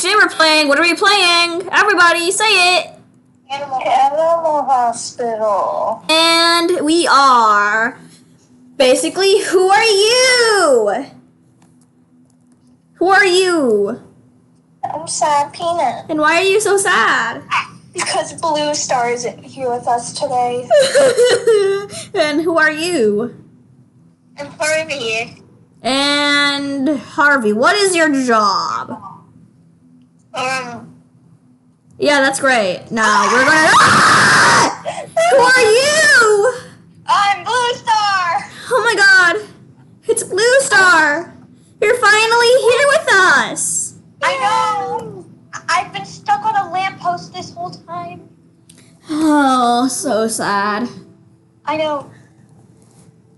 today we're playing. What are we playing? Everybody, say it. Animal Hospital. And we are. Basically, who are you? Who are you? I'm Sad Peanut. And why are you so sad? Because Blue Star isn't here with us today. And who are you? I'm Harvey. And Harvey, what is your job? Yeah, that's great. Now we're gonna. Ah! Who are you? I'm Blue Star. Oh my God! It's Blue Star. You're finally here with us. I know. I've been stuck on a lamppost this whole time. Oh, so sad. I know.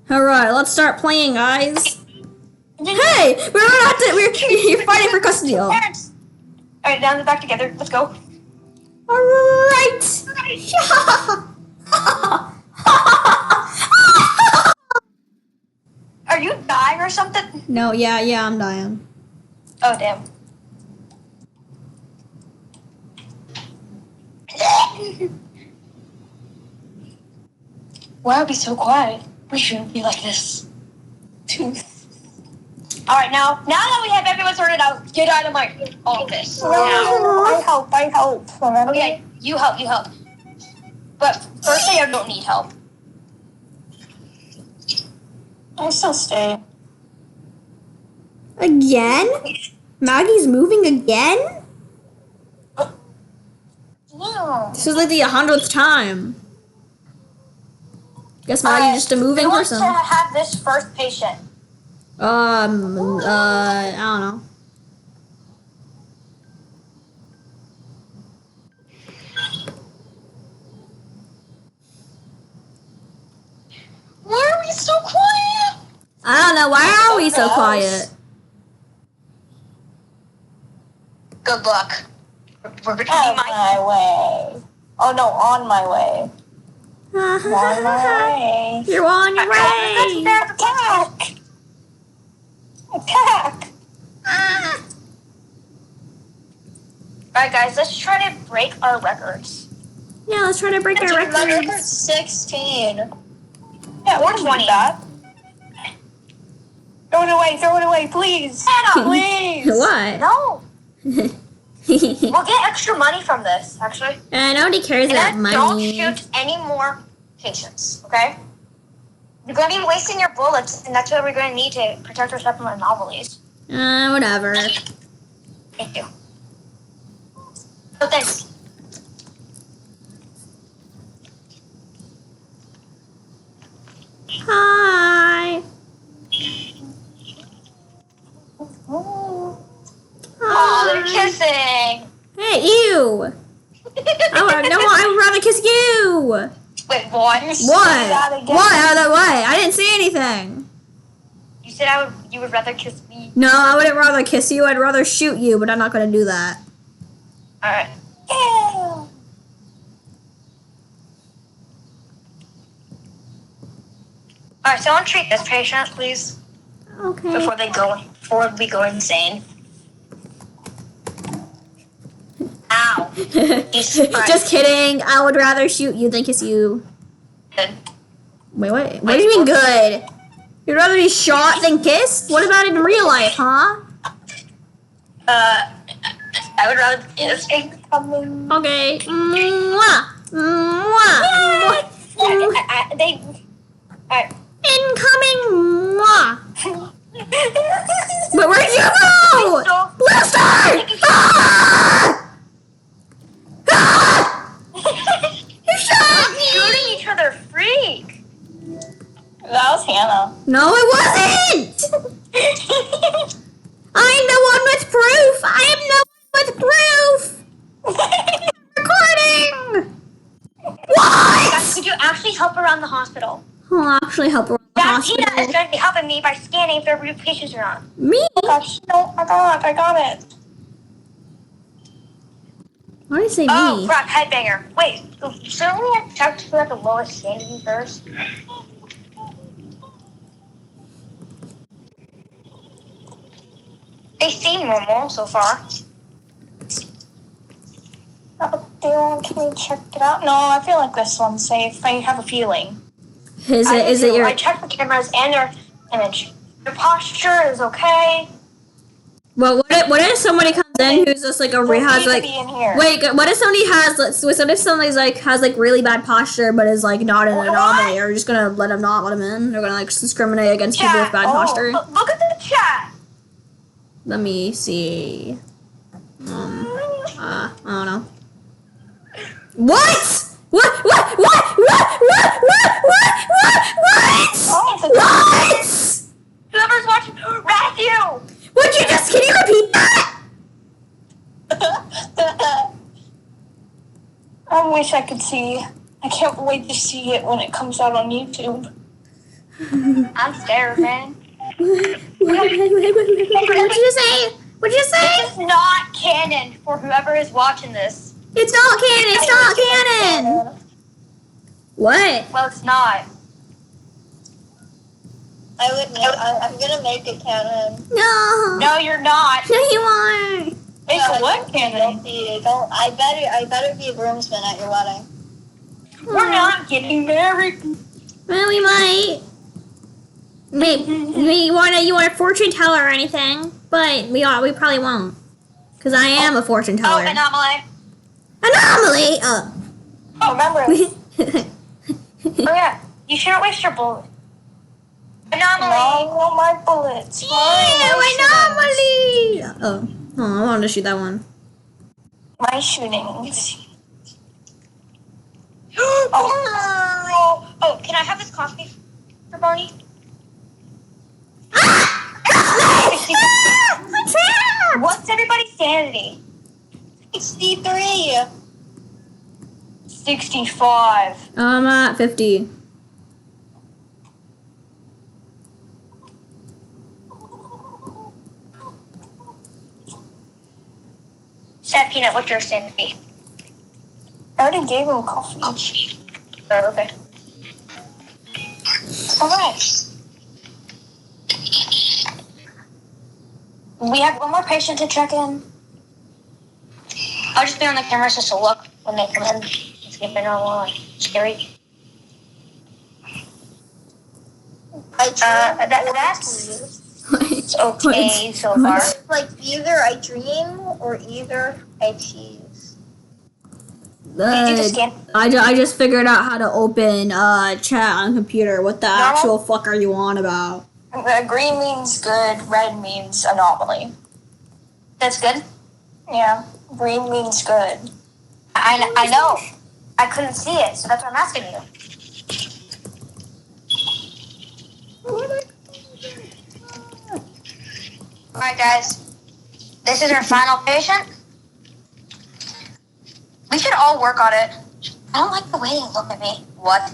All right, let's start playing, guys. Hey, you're fighting for custody. All Parents. All right, down and back together. Let's go. right. Are you dying or something? No, yeah, I'm dying. Oh, damn. Why are we so quiet? We shouldn't be like this. Alright, now that we have everyone sorted out, get out of my office. Oh. Now. I help. Remember? Okay, you help. But first I don't need help. I still stay. Again? Maggie's moving again? No. This is like the 100th time. Guess Maggie's just a moving person. Who wants to have this first patient? I don't know. Why are we so quiet? I don't know. Why are we so quiet? Good luck. We're gonna be my way. Oh no, on my way. On my way. You're on your way. Attack! Attack! Alright guys, let's try to break our records. Yeah, let's try to break our My record's records. 16. Yeah, we're 20. Throw it away, please. Anna, please. What? No. We'll get extra money from this, actually. Nobody cares about And money. don't shoot any more patients, okay? You're going to be wasting your bullets, and that's what we're going to need to protect ourselves from anomalies. Whatever. Thank you. So thanks. Hi. Oh, they're kissing. Hey, ew. No, I would rather kiss you. Wait, what? What? What? Why? I didn't say anything. You said you would rather kiss me. No, I wouldn't rather kiss you. I'd rather shoot you, but I'm not going to do that. Alright. Yeah. Alright, someone treat this patient, please. Okay. Before we go insane. Ow. Just kidding. I would rather shoot you than kiss you. Good. Wait, what? What do you mean good? You'd rather be shot than kissed? What about in real life, huh? I would rather kiss. Okay. Mwah. Mwah. Mwah. Incoming. Mwah. But where'd you go? Blue Star! Ah! Ah! You shot me! Shooting each other, freak. That was Hannah. No, it wasn't! I'm the one with proof! I am the one with proof! Recording! What? Could you actually help around the hospital? I'll actually help her around the Tina is hospital. going to be helping me by scanning if there are patients or not. Me? Gosh, no, I got it. Why did you say Oh, me? crap, headbanger. Wait, shouldn't we have checked for the lowest sanity first? They seem normal so far. Can we check it out? No, I feel like this one's safe. I have a feeling. Is it your? I checked the cameras and their image. Their posture is okay. Well, what if somebody comes in who's just like has like wait, what if somebody what if somebody's like has like really bad posture but is like not an anomaly? Are you just gonna let them in? They're gonna like discriminate against people with bad posture? Look at the chat. Let me see. I don't know. What? What? Whoever's watching, Matthew! Can you repeat that? I wish I could see. I can't wait to see it when it comes out on YouTube. I'm scared, man. What'd you say? What'd you say? This is not canon for whoever is watching this. It's not canon. What? Well, it's not. I'm gonna make it canon. No. No, you're not. No, you are. Make a what canon? I better be a groomsman at your wedding. We're not getting married. Well, we might. Maybe you want a fortune teller or anything, but we probably won't, because I am a fortune teller. Oh, anomaly. Anomaly. Oh, remember. Oh yeah, you shouldn't waste your bullet. Anomaly. No, my bullets. Anomaly. Oh, I wanted to shoot that one. My shootings. Oh, can I have this coffee for Barney? What's everybody's sanity? 63. 65. I'm at 50. Chef Peanut, what's your sanity? I already gave him coffee. Oh, okay. Alright. We have one more patient to check in. I'll just be on the cameras just to look when they come in. It's gonna be normal and scary. That's okay so far. Like either I dream or either I cheese. I just figured out how to open chat on computer. What the actual fuck are you on about? Green means good, red means anomaly. That's good? Yeah, green means good. I know. I couldn't see it, so that's what I'm asking you. Alright guys, this is our final patient. We should all work on it. I don't like the way they look at me. What?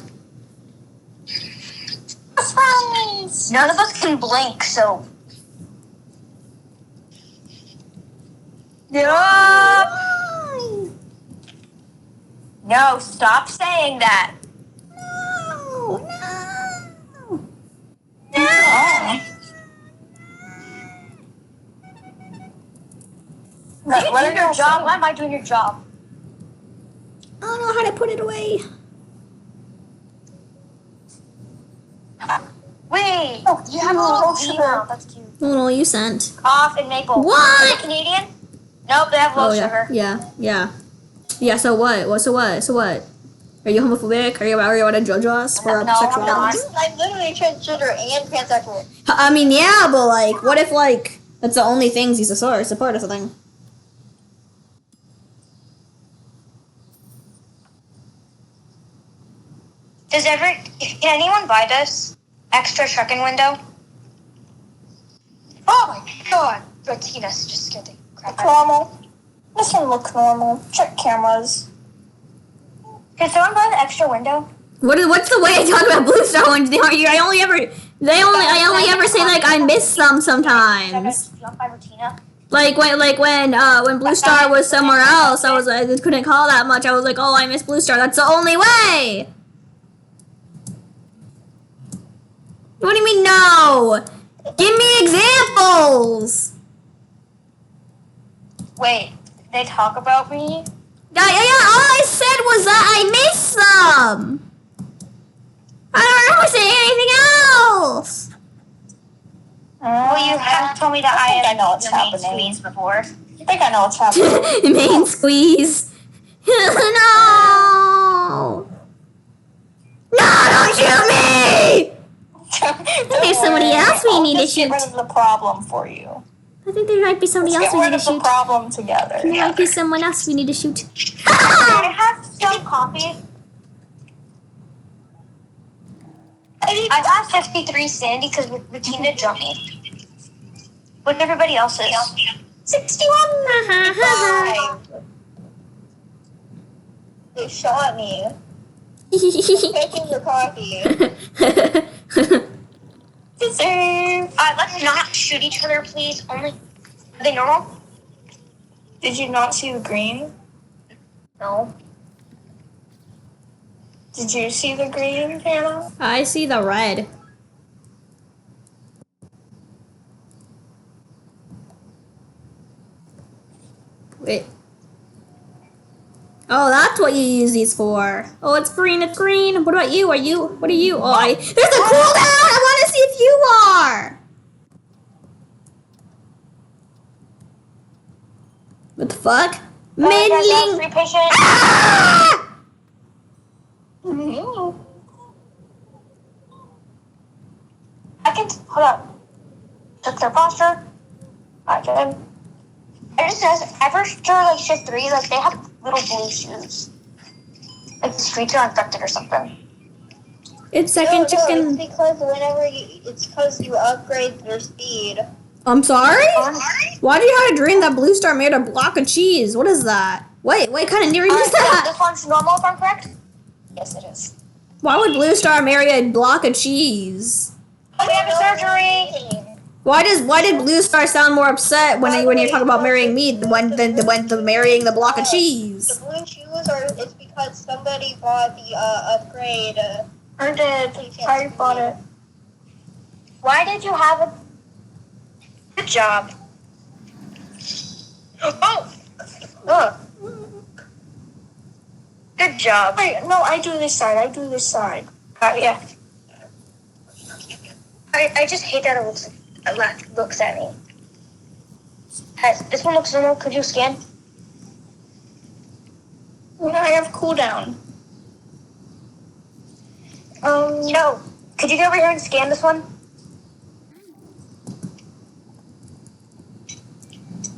None of us can blink, so... No, stop saying that. No. What is your job? Why am I doing your job? I don't know how to put it away. Wait. Oh, you have a little email. That's cute. Oh, you sent. Off and maple. What? Are they Canadian? Nope, they have low sugar. Yeah. So what? So what? Are you homophobic? Are you want to judge us for our sexuality? I'm literally transgender and pansexual. I mean, yeah, but like, what if like that's the only things he's a support or something? Can anyone buy this extra trucking window? Oh my god! Bertina's just scared the crap out of me. Normal. This one looks normal. Check cameras. Can someone buy the extra window? What's the way I talk about Blue Star ones? I only ever say like I miss them sometimes. Like when Blue Star was somewhere else, I couldn't call that much. I was like, oh, I miss Blue Star. That's the only way. What do you mean no? Give me examples. Wait, they talk about me? Yeah, all I said was that I missed them. I don't remember saying anything else. Well, you have told me that I know what's happening before. I think I know what's happening. Main squeeze. No! No, don't shoot me! There's somebody else we need to shoot. Get rid of the problem for you. I think there might be somebody else we need to shoot. Get rid of the problem together. There might be someone else we need to shoot. Can I have some coffee? I got 53 Sandy because Regina jumped me. What did everybody else is? 61. They shot me. Taking your coffee. Alright, let's not shoot each other, please. Only. Are they normal? Did you not see the green? No. Did you see the green, Hannah? I see the red. Wait. Oh, that's what you use these for. Oh, it's green, it's green. What about you? What are you? Oh, there's a cooldown! I want to see if you are! What the fuck? Middling! Free patient. Ah! Hold up. Took their posture. I can. I just noticed, ever sure, like, shift 3, like, they have little blue shoes. Like, the streets are infected or something. It's second chicken. It's because you upgrade their speed. I'm sorry? Why do you have a dream that Blue Star made a block of cheese? What is that? Wait, kind of near is that? This one's normal, if I'm correct? Yes, it is. Why would Blue Star marry a block of cheese? Oh, we have a surgery! Why did Blue Star sound more upset when you're talking about marrying me than marrying the block of cheese? The blue shoes it's because somebody bought the upgrade. I did. I bought it. Why did you have it? Good job. Oh! Good job. Wait, no, I do this side. Yeah. I just hate that it looks at me. This one looks normal. Could you scan? I have cooldown. No. Could you get over here and scan this one?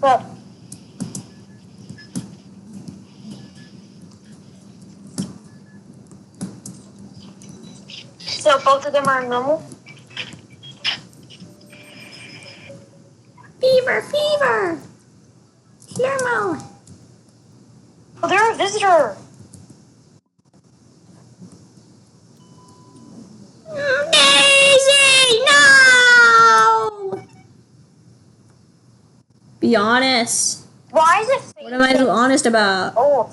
Look. So both of them are normal? Fever! Thermo! Oh, they're a visitor! Daisy! No! Be honest. Why is it? What am I to be honest about? Oh.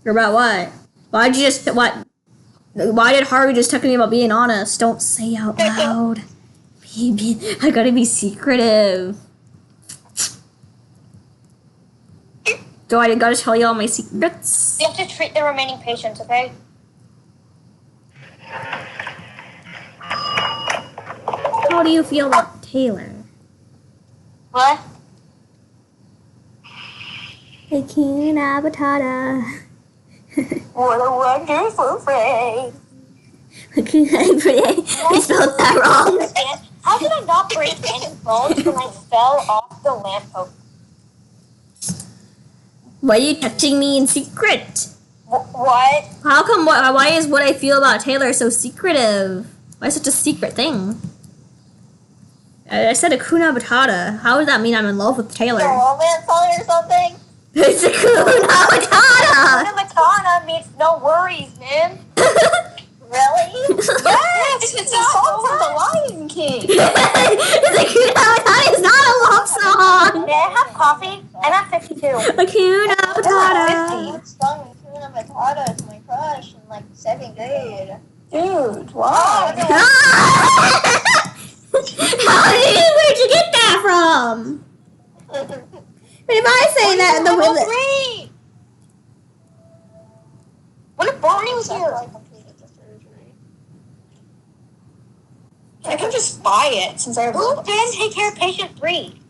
Or about what? Why did Harvey just talk to me about being honest? Don't say out loud. I gotta be secretive. Do I gotta tell you all my secrets? You have to treat the remaining patients, okay? How do you feel about Taylor? What? Hakuna Matata. What a wonderful phrase. I spelled that wrong. How did I not break any bones when I fell off the lamppost? Why are you touching me in secret? What? How come? Why is what I feel about Taylor so secretive? Why such a secret thing? I said Hakuna Matata. How does that mean I'm in love with Taylor? A romance song or something? It's Hakuna Matata. Hakuna Matata means no worries, man. Really? Yes, it's a song from The Lion King. Hakuna Matata is not a love song. May I have coffee? I'm at 52. Hakuna Matata. That song Hakuna Matata is my crush in like 7th grade. Dude, wow. Where'd you get that from? But if I say that, the level 3. What if Barney was here? I completed the surgery. I can just buy it since I have. Who can take care of patient 3?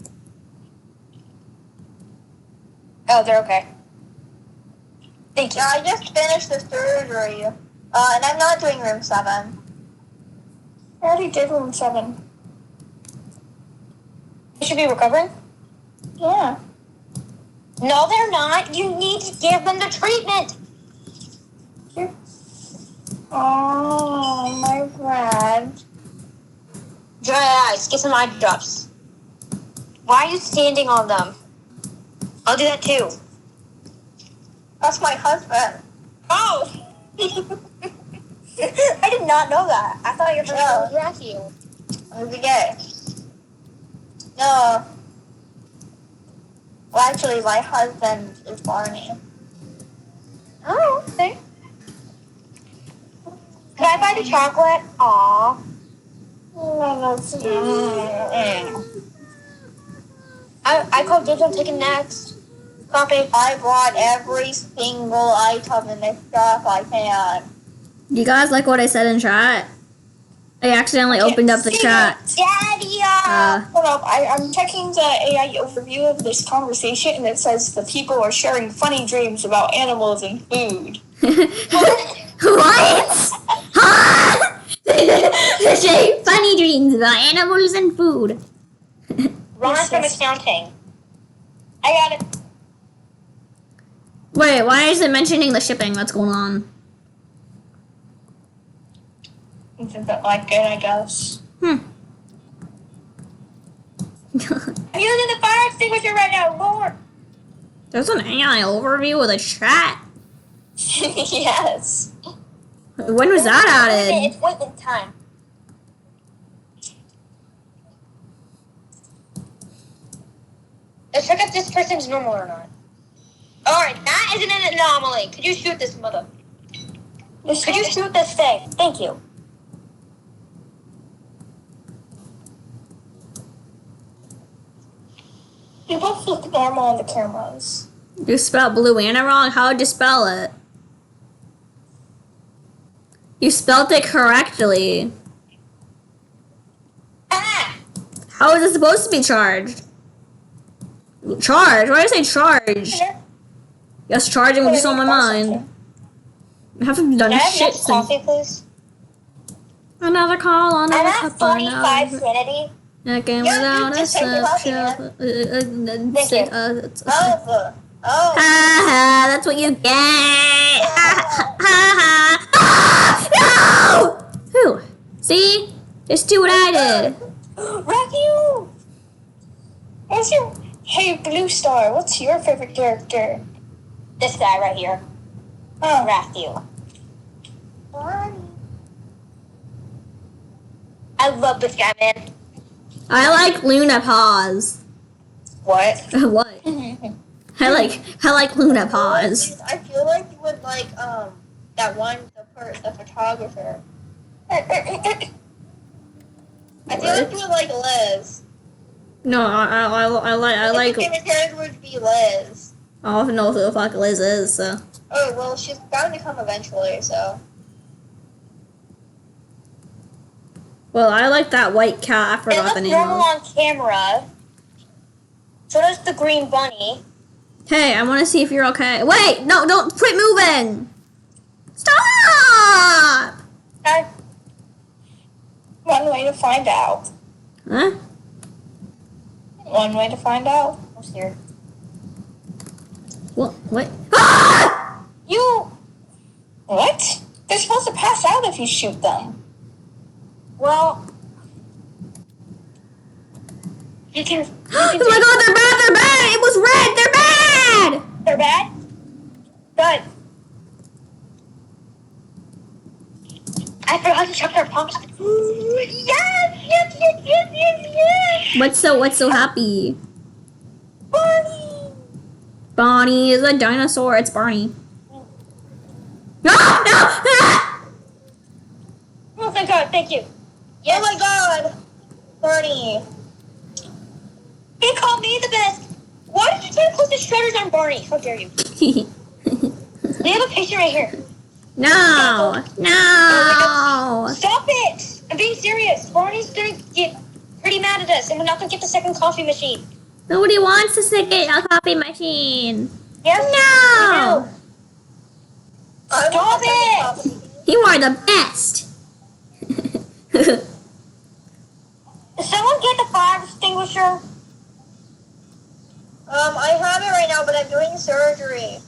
Oh, they're okay. Thank you. Yeah, I just finished the surgery. And I'm not doing room 7. I already did room 7. They should be recovering? Yeah. No, they're not. You need to give them the treatment. Here. Oh, my friend. Dry eyes. Get some eye drops. Why are you standing on them? I'll do that too. That's my husband. Oh! I did not know that. I thought your husband was Matthew. Who's gay? No. Well, actually, my husband is Barney. Oh, okay. Can I buy the chocolate? Aw. I called dibs on taking next. Copy. I bought every single item in this shop I can. You guys like what I said in chat? I accidentally opened up the chat. Daddy! Hold up, I'm checking the AI overview of this conversation, and it says the people are sharing funny dreams about animals and food. What? Huh? Funny dreams about animals and food. Ron from accounting. I got it. Wait, why is it mentioning the shipping? What's going on? Isn't that like it, I guess? Hmm. I'm using the fire extinguisher right now, Lord. There's an AI overview with a chat. Yes. When was that added? It's waiting time. Let's check if this person's normal or not. Alright, that isn't an anomaly. Could you shoot this mother? Could you shoot this thing? Thank you. You both look normal on the cameras. You spelled Blue Anna wrong? How would you spell it? You spelled it correctly. Ah! How is it supposed to be charged? Charged? Why did I say charged? Yes, charging was just on my mind. I haven't done Can I have shit next since. coffee, please? Another call, I'm another at cup, 45 another. sanity. Again Yeah, without you a just take the coffee, Thank you. Oh. Ha ha, that's what you get. Ha ha ha. No! Who? See? Just do what I did. Matthew! What's your... Hey, Blue Star, what's your favorite character? This guy right here. Oh, Matthew. I love this guy, man. I like Luna Paws. what? What? I like Luna Paws. I feel like you would like that one the photographer. I feel like you would like Liz. No, I like. Your favorite character would be Liz. I don't even know who the fuck Liz is. So. Oh well, she's bound to come eventually. So Well, I like that white cat. I It forgot looks the name normal of. on camera. So does the green bunny. Hey, I want to see if you're okay. Wait, no, don't quit moving. Stop. Okay. One way to find out. Huh? One way to find out. I'm scared. What? Ah! You. What? They're supposed to pass out if you shoot them. Well. You can. Oh my god, they're bad, they're bad! It was red, they're bad! They're bad? Good. I forgot to check their pumps. Yes! What's so happy? Barney! Bonnie is a dinosaur, it's Barney. No! Ah! Oh, thank God, thank you. oh my god, Bernie. He called me the best. Why did you take the shredders on Barney. How dare you? They have a picture right here. No. No. Stop it! I'm being serious. Barney's gonna get pretty mad at us, and we're not gonna get the second coffee machine. Nobody wants to get a coffee machine. Yes? No. Stop it! You are the best. Did someone get the fire extinguisher? I have it right now, but I'm doing surgery.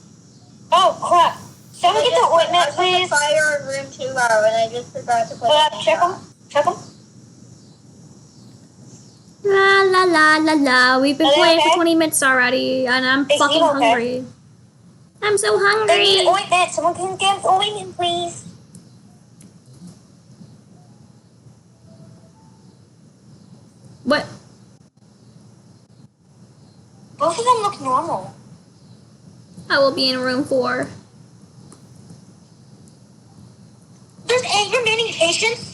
Oh, crap. Someone get the ointment, please. I put the fire in room 2 hour, and I just forgot to put it. Check them. Check them. La la la la la. We've been playing for 20 minutes already, and I'm fucking hungry. I'm so hungry. I need ointment. Someone can get ointment, please. What? Both of them look normal. I will be in room 4. There's 8 remaining patients.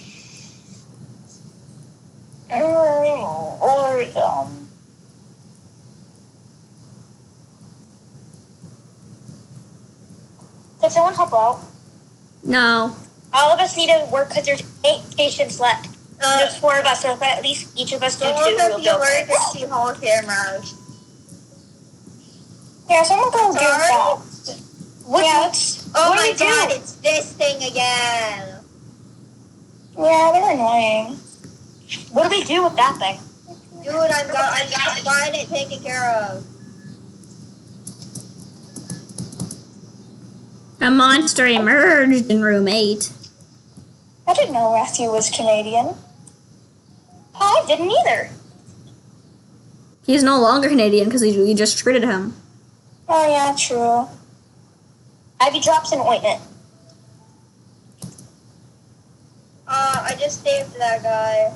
Can someone help out? No. All of us need to work because there's 8 patients left. There's 4 of us, so if at least each of us do 2, we'll the go. emergency hall cameras. Yeah, someone go do Sorry? that. Oh What do my we do? god, it's this thing again. Yeah, they're annoying. What do we do with that thing? Dude, I'm got it taken care of. A monster emerged in room 8. I didn't know Matthew was Canadian. Oh, I didn't either. He's no longer Canadian because we just treated him. Oh, yeah, true. Ivy drops an ointment. I just saved that guy.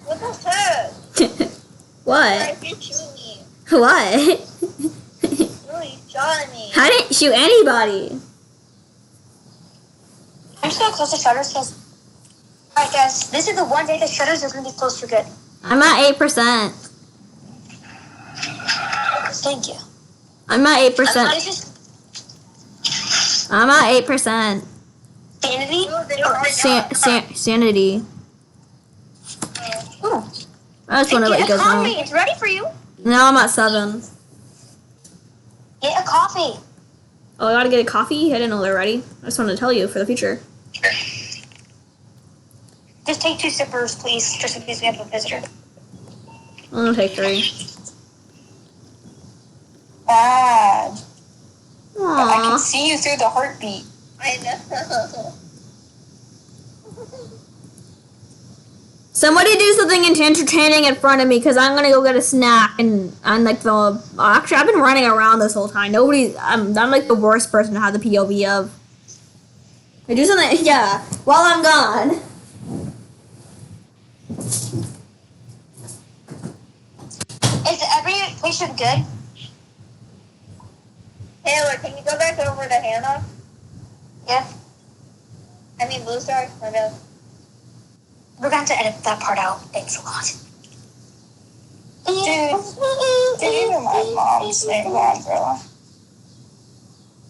What the heck? What? Why did you shoot me? What? You shot me. I didn't shoot anybody. I'm just gonna close the shutters because, alright guys, this is the one day the shutters are gonna be closed for good. I'm at 8%. Thank you. I'm at 8%. This is I'm at 8%. sanity. Sanity. Oh. I just want to let you guys know. It's ready for you. Now I'm at 7. Get a coffee. Oh, I gotta get a coffee? I didn't know they're ready. I just wanted to tell you for the future. Just take 2 sippers, please, just in case we have a visitor. I'm gonna take 3. Bad. I can Aww. see you through the heartbeat. I know. Somebody do something entertaining in front of me because I'm gonna go get a snack and I'm like actually I've been running around this whole time. I'm like the worst person to have the POV of. I do something, yeah, while I'm gone. Is every patient good? Taylor, can you go back over to Hannah? Yeah. I mean, Blue Star. My bad. We're going to edit that part out. Thanks a lot. Dude, even my mom's name is Umbrella.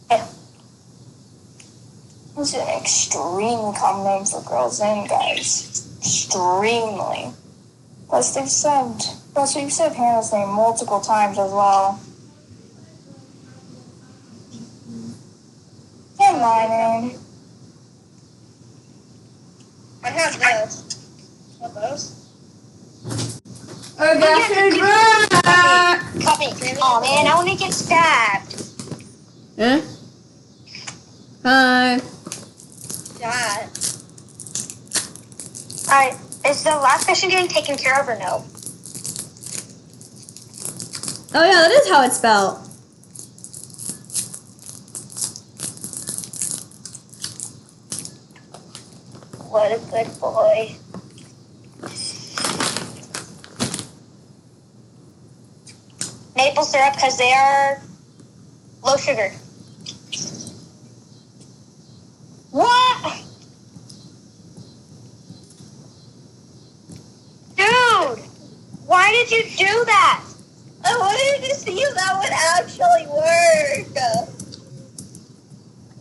Yeah. It's an extreme common name for girls and guys. Extremely. Plus we've said Hannah's name multiple times as well. And my name. I have this. What those? Coffee. Oh man, I want to get stabbed. Yeah? Hi. God. Alright, is the last patient getting taken care of or no? Oh yeah, that is how it's spelled. What a good boy. maple syrup because they are low sugar. What? Dude, why did you do that? I wanted to see if that would actually work.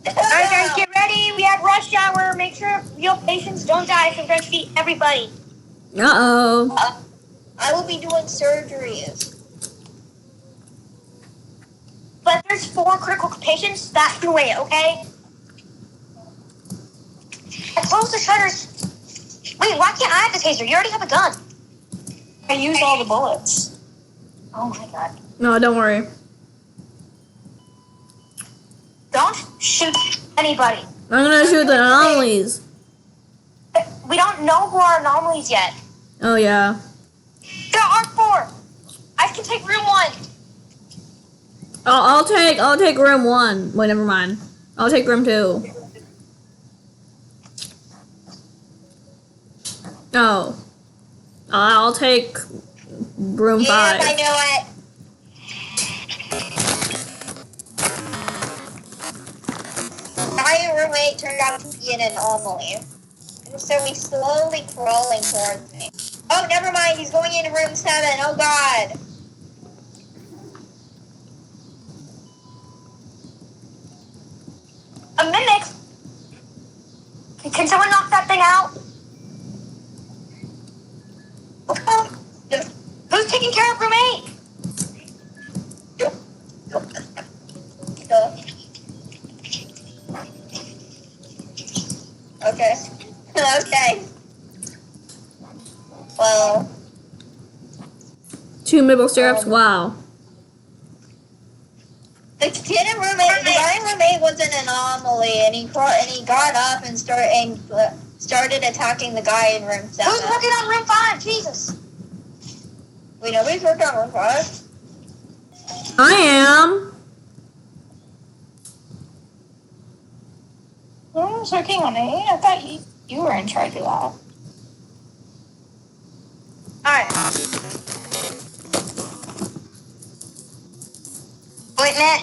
Alright guys, get ready. We have rush hour. Make sure your patients don't die from breastfeed everybody. Uh-oh. I will be doing surgeries. But there's 4 critical patients that can wait, okay? I closed the shutters. Wait, why can't I have the taser? You already have a gun. I used all the bullets. Oh my god. No, don't worry. Don't shoot anybody. I'm gonna shoot the anomalies. We don't know who are anomalies yet. Oh, yeah. There are 4. I can take room 1. I'll take room 1. Wait, never mind. I'll take room 2. Oh. I'll take room 5. I know it. My roommate turned out to be an anomaly. And so he's slowly crawling towards me. Oh, never mind. He's going into room 7. Oh, God. A mimic? Can someone knock that thing out? Who's taking care of room 8? Okay. Okay. Well. 2 maple syrups. Wow. The guy in room 8 was an anomaly, and he got up and started attacking the guy in room 7. Who's working on room 5? Jesus. Wait, nobody's working on room 5? I am. Who's working on it? I thought you were in charge of that. Alright. Ointment,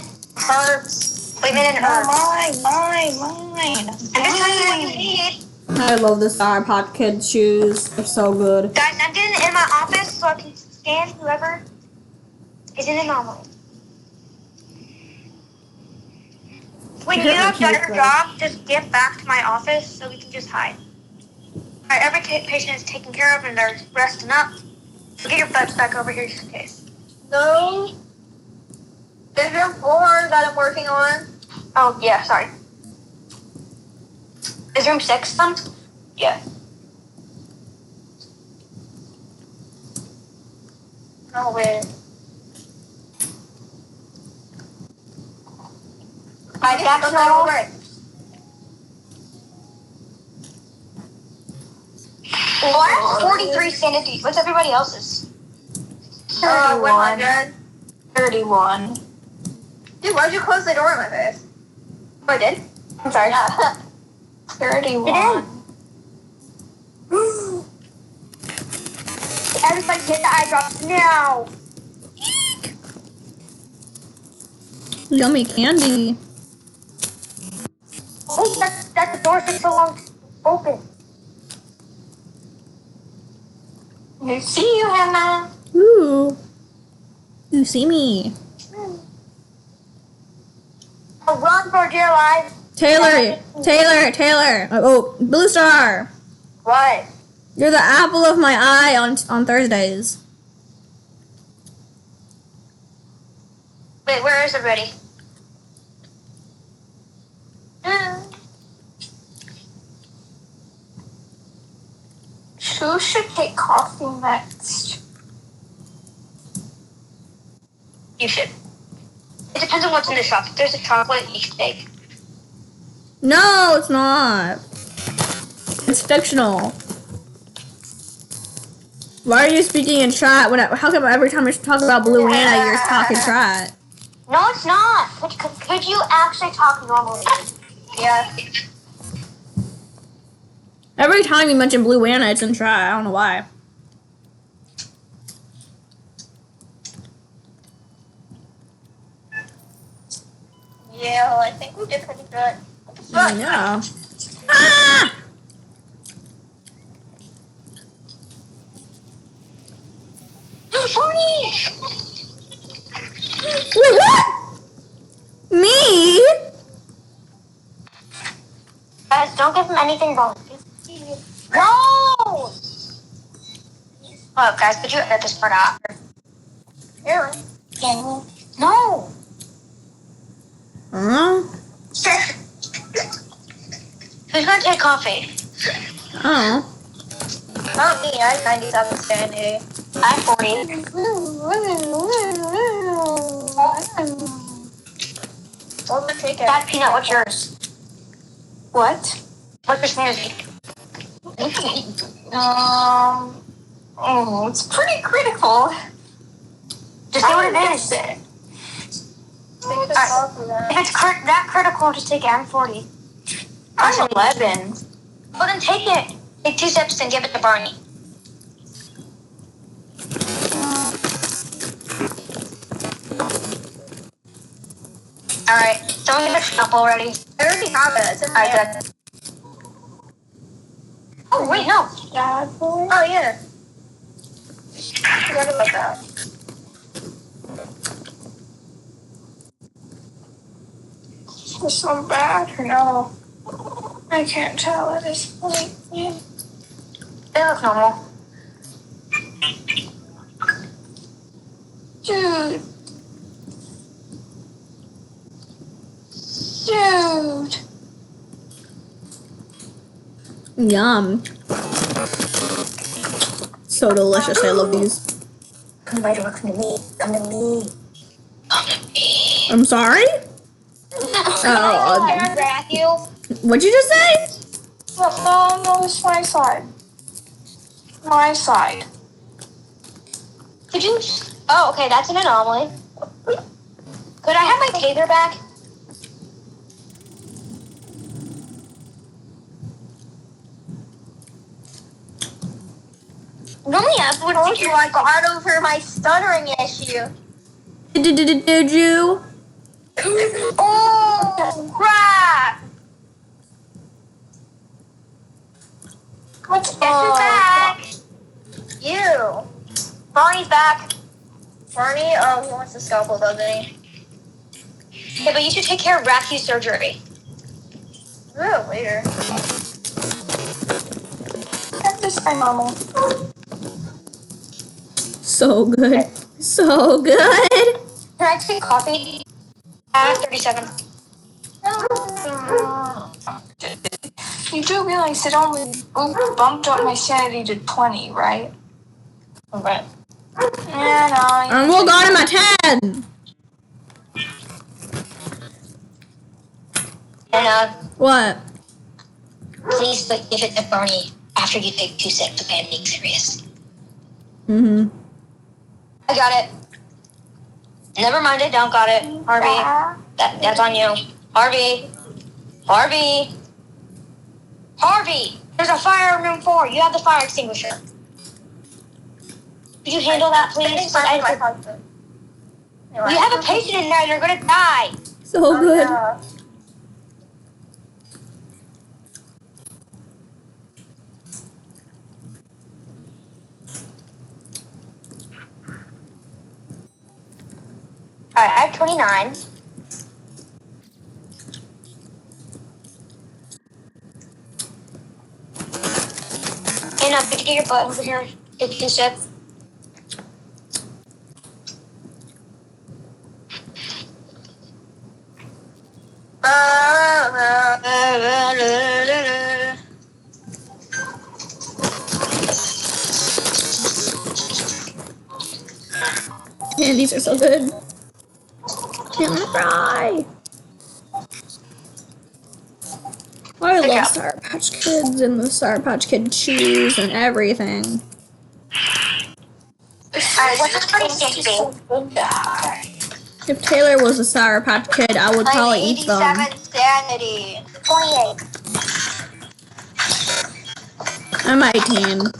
herbs. Ointment and No, herbs. mine. I'm just telling you what you need. I love the Star Pod Kids shoes. They're so good. Guys, I'm getting in my office so I can scan whoever is an anomaly. When you have done your job, just get back to my office so we can just hide. Alright, every patient is taken care of and they're resting up. So get your butts back over here just in case. No. Is room 4 that I'm working on? Oh, yeah, sorry. Is room 6 done? Yeah. Oh, wait. Alright, back to normal. Well, I have 43 sanity. What's everybody else's? 100. 31. Dude, why'd you close the door in my face? Oh, I did? I'm sorry. Yeah. 31. Everybody hit the eye drops now. Yummy candy. Oh, that the door took so long to open. I see you, Hannah. Ooh. You see me. Oh, run for dear life. Taylor. Oh, Blue Star. What? You're the apple of my eye on Thursdays. Wait, where is everybody? Who should take coffee next? You should. It depends on what's in the shop. If there's a chocolate, you should take. No, it's not. It's fictional. Why are you speaking in chat? How come every time you talk about Blue Anna, you're talking chat? No, it's not. Could you actually talk normally? Yeah. Every time you mention Blue Anna, it's in chat. I don't know why. Yeah, I think we did pretty good. Yeah. Ah! Wait, what? Me? Guys, don't give him anything wrong. No! Oh, guys, could you edit this part out? Here. No! Huh? Who's gonna take coffee? Oh. Not me, I have 97 sanity. I have 40. Hold the chicken. Dad, Peanut, what's yours? What? What's your Snickers? It's pretty critical. Just say what it is. Think of all for that. If it's that critical, just take it. I'm 40. I'm 11. Well, then take it. Take 2 sips and give it to Barney. Alright, someone get the up already. I already have it. It's in Alright, there. good. Oh, wait, no. Dad boy? Oh, yeah. Forgot about that. Was so bad or no? I can't tell at this point. Yeah. They look normal. Dude. Dude. Yum. So delicious. I love these. Come right over, come to me. Come to me. Come to me. I'm sorry? Oh, Matthew. what'd you just say? No, it's my side. My side. Could you? Oh, okay, that's an anomaly. Could I have my taser back? Normally I would Told you I got over my stuttering issue. Did you? Oh, crap. Guess who's back? You. Barney's back. Barney, he wants the scalpel, doesn't he? Yeah, but you should take care of Rathy's surgery. Oh, later. At this time, Mama. So good. So good. Can I take coffee? 30 seconds. You do realize it only bumped up my sanity to 20, right? Okay. Yeah, no. I'm all got him at 10. And What? please give it to Barney after you take 2 sips. Okay, I'm being serious. Mm-hmm. I got it. Never mind, I don't got it. Harvey, that's on you. Harvey. Harvey. Harvey, there's a fire in room 4. You have the fire extinguisher. Could you handle that, please? You have a patient in there. You're gonna die. So good. Yeah. All right, I have 29. And could you get your butt over here? Take 2 sips. Man, these are so good. Can't wanna cry. I love Sour Patch Kids and the Sour Patch Kid cheese and everything. Alright, what's this pretty sticky? If Taylor was a Sour Patch Kid, I would probably eat them. 87 sanity. 28. I'm 18.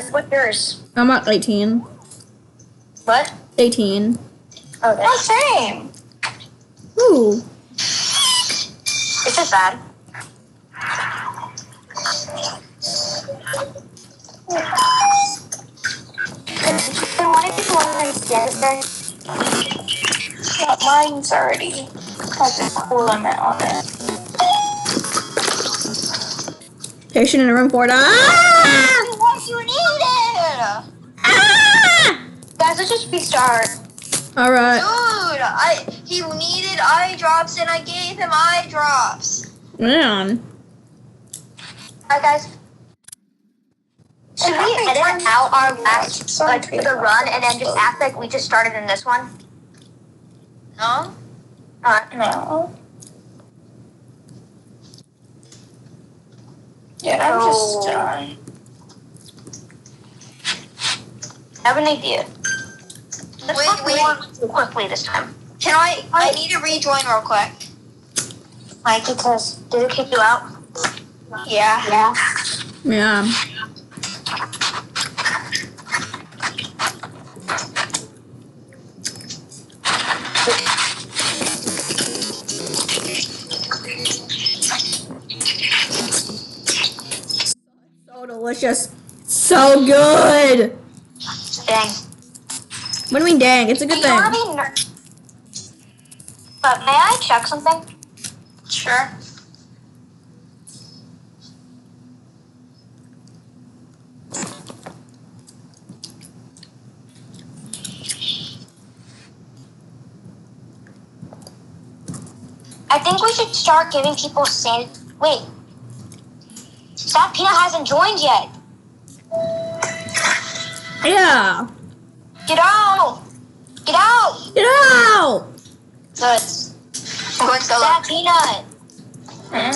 guys. What's yours? I'm at 18. What? 18. Okay. Oh, same. Ooh. This is bad. Then why did you want to get it then? Yeah, mine's already has a cool limit on it. Patient in a room for Ah! What you needed? Ah! Guys, let's just restart. Alright. Dude, he needed eye drops and I gave him eye drops. Man. Alright, guys. Should we edit out our last, like, the run and then just act like we just started in this one? No? No. Yeah, I'm just done. I have an idea. Let's Wait. more quickly this time. Can I need to rejoin real quick. Like, because did it kick you out? Yeah. Yeah. So delicious. So good. Dang. What do you mean dang? It's a good thing. But may I check something? Sure. I think we should start giving people Wait. That peanut hasn't joined yet. Yeah. Get out. Get out. Get out. Good. I'm going solo. That peanut. Hmm?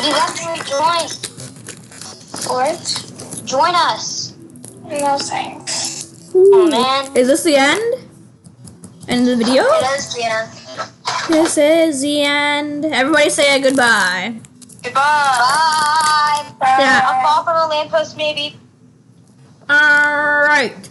You have to rejoin. What? Join us. No thanks. Ooh. man. Is this the end? End of the video? It is the end. This is the end. Everybody say a goodbye. Goodbye. Bye. Yeah. I'll fall from a lamppost maybe. Alright.